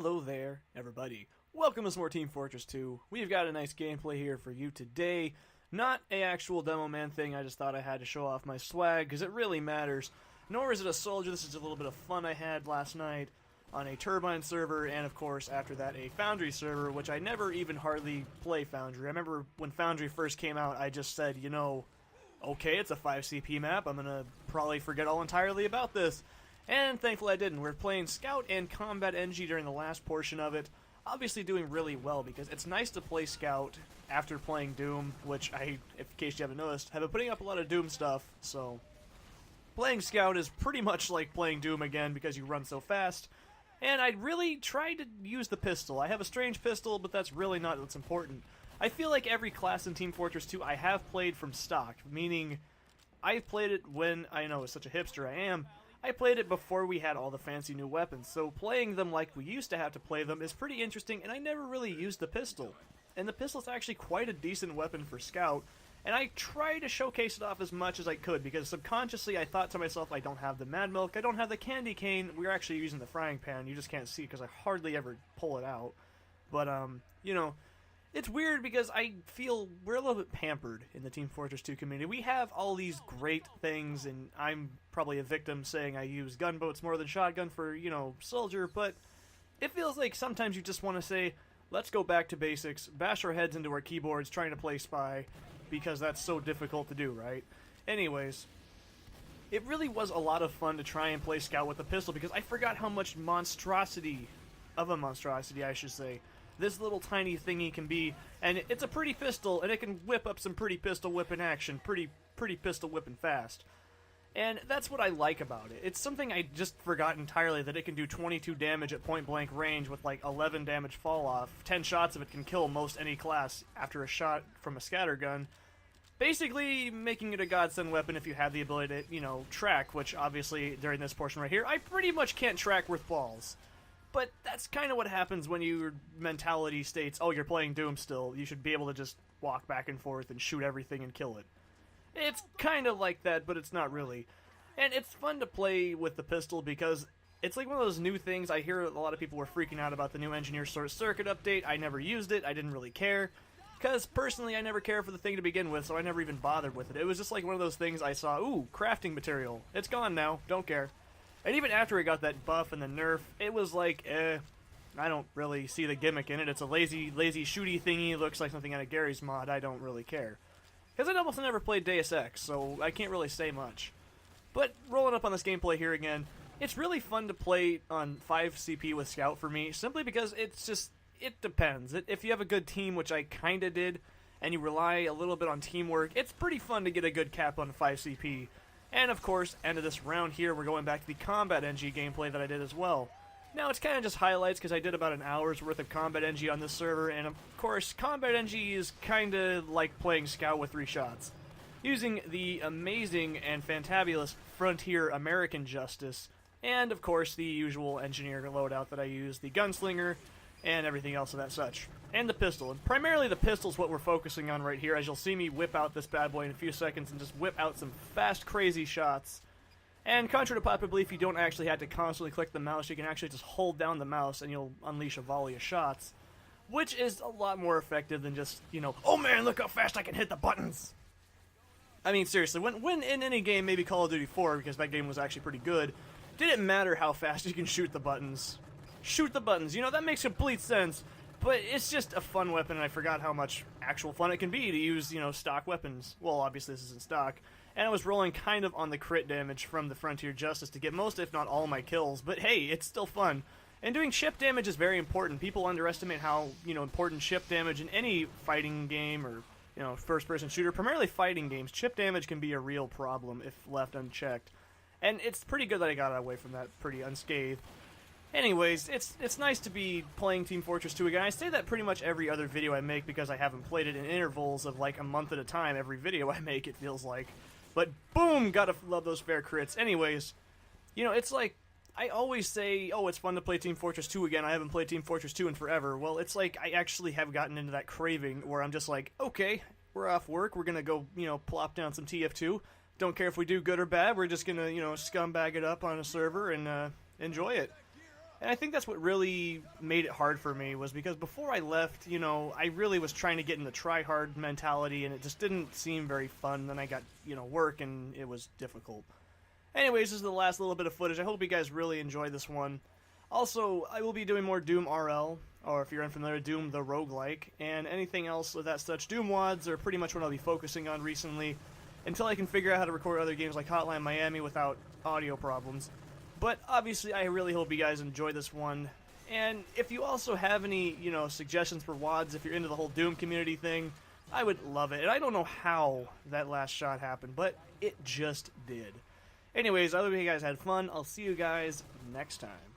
Hello there, everybody. Welcome to some more Team Fortress 2. We've got a nice gameplay here for you today. Not a actual demo man thing, I just thought I had to show off my swag, because it really matters. Nor is it a soldier, this is a little bit of fun I had last night on a Turbine server, and of course, after that, a Foundry server, which I never even hardly play Foundry. I remember when Foundry first came out, I just said, you know, okay, it's a 5CP map, I'm gonna probably forget all entirely about this. And thankfully I didn't. We're playing Scout and Combat NG during the last portion of it. Obviously doing really well because it's nice to play Scout after playing Doom, which I, in case you haven't noticed, have been putting up a lot of Doom stuff, so playing Scout is pretty much like playing Doom again because you run so fast. And I really tried to use the pistol. I have a strange pistol, but that's really not what's important. I feel like every class in Team Fortress 2 I have played from stock, meaning I've played it when, I know as such a hipster I am, I played it before we had all the fancy new weapons, so playing them like we used to have to play them is pretty interesting, and I never really used the pistol. And the pistol's actually quite a decent weapon for Scout, and I tried to showcase it off as much as I could, because subconsciously I thought to myself, I don't have the Mad Milk, I don't have the Candy Cane, we're actually using the Frying Pan, you just can't see because I hardly ever pull it out. But, you know, it's weird because I feel we're a little bit pampered in the Team Fortress 2 community. We have all these great things, and I'm probably a victim saying I use gunboats more than shotgun for, you know, soldier, but it feels like sometimes you just want to say, let's go back to basics, bash our heads into our keyboards trying to play spy, because that's so difficult to do, right? Anyways, it really was a lot of fun to try and play Scout with a pistol, because I forgot how much monstrosity, I should say, this little tiny thingy can be, and it's a pretty pistol, and it can whip up some pretty pistol whipping action, pretty pistol whipping fast. And that's what I like about it. It's something I just forgot entirely, that it can do 22 damage at point blank range with like 11 damage fall off. 10 shots of it can kill most any class after a shot from a scattergun. Basically making it a godsend weapon if you have the ability to, you know, track, which obviously during this portion right here, I pretty much can't track worth balls. But that's kind of what happens when your mentality states, oh, you're playing Doom still, you should be able to just walk back and forth and shoot everything and kill it. It's kind of like that, but it's not really. And it's fun to play with the pistol because it's like one of those new things. I hear a lot of people were freaking out about the new Engineer Short Circuit update. I never used it, I didn't really care. Because personally, I never cared for the thing to begin with, so I never even bothered with it. It was just like one of those things I saw, ooh, crafting material. It's gone now, don't care. And even after it got that buff and the nerf, it was like, I don't really see the gimmick in it. It's a lazy shooty thingy, looks like something out of Gary's mod, I don't really care. Because I almost never played Deus Ex, so I can't really say much. But rolling up on this gameplay here again, it's really fun to play on 5CP with Scout for me, simply because it's just, it depends. If you have a good team, which I kinda did, and you rely a little bit on teamwork, it's pretty fun to get a good cap on 5CP. And of course, end of this round here, we're going back to the Combat NG gameplay that I did as well. Now, it's kind of just highlights because I did about an hour's worth of Combat NG on this server, and of course, Combat NG is kind of like playing Scout with 3 shots. Using the amazing and fantabulous Frontier American Justice, and of course, the usual engineer loadout that I use, the Gunslinger, and everything else of that such. And the pistol. And primarily the pistol is what we're focusing on right here, as you'll see me whip out this bad boy in a few seconds and just whip out some fast, crazy shots. And contrary to popular belief, you don't actually have to constantly click the mouse, you can actually just hold down the mouse and you'll unleash a volley of shots. Which is a lot more effective than just, you know, oh man, look how fast I can hit the buttons! I mean, seriously, when in any game, maybe Call of Duty 4, because that game was actually pretty good, didn't matter how fast you can shoot the buttons. Shoot the buttons, you know, that makes complete sense. But it's just a fun weapon, and I forgot how much actual fun it can be to use, you know, stock weapons. Well, obviously this isn't stock. And I was rolling kind of on the crit damage from the Frontier Justice to get most, if not all, my kills. But hey, it's still fun. And doing ship damage is very important. People underestimate how, you know, important ship damage in any fighting game or, you know, first-person shooter, primarily fighting games. Chip damage can be a real problem if left unchecked. And it's pretty good that I got away from that pretty unscathed. Anyways, it's nice to be playing Team Fortress 2 again. I say that pretty much every other video I make because I haven't played it in intervals of like a month at a time. Every video I make, it feels like. But boom, gotta love those fair crits. Anyways, you know, it's like, I always say, oh, it's fun to play Team Fortress 2 again. I haven't played Team Fortress 2 in forever. Well, it's like I actually have gotten into that craving where I'm just like, okay, we're off work. We're gonna go, you know, plop down some TF2. Don't care if we do good or bad. We're just gonna, you know, scumbag it up on a server and enjoy it. And I think that's what really made it hard for me, was because before I left, you know, I really was trying to get in the try-hard mentality, and it just didn't seem very fun. Then I got, you know, work, and it was difficult. Anyways, this is the last little bit of footage. I hope you guys really enjoyed this one. Also, I will be doing more Doom RL, or if you're unfamiliar, Doom the roguelike, and anything else of that such. Doom WADs are pretty much what I'll be focusing on recently, until I can figure out how to record other games like Hotline Miami without audio problems. But obviously, I really hope you guys enjoy this one. And if you also have any, you know, suggestions for WADs, if you're into the whole Doom community thing, I would love it. And I don't know how that last shot happened, but it just did. Anyways, I hope you guys had fun. I'll see you guys next time.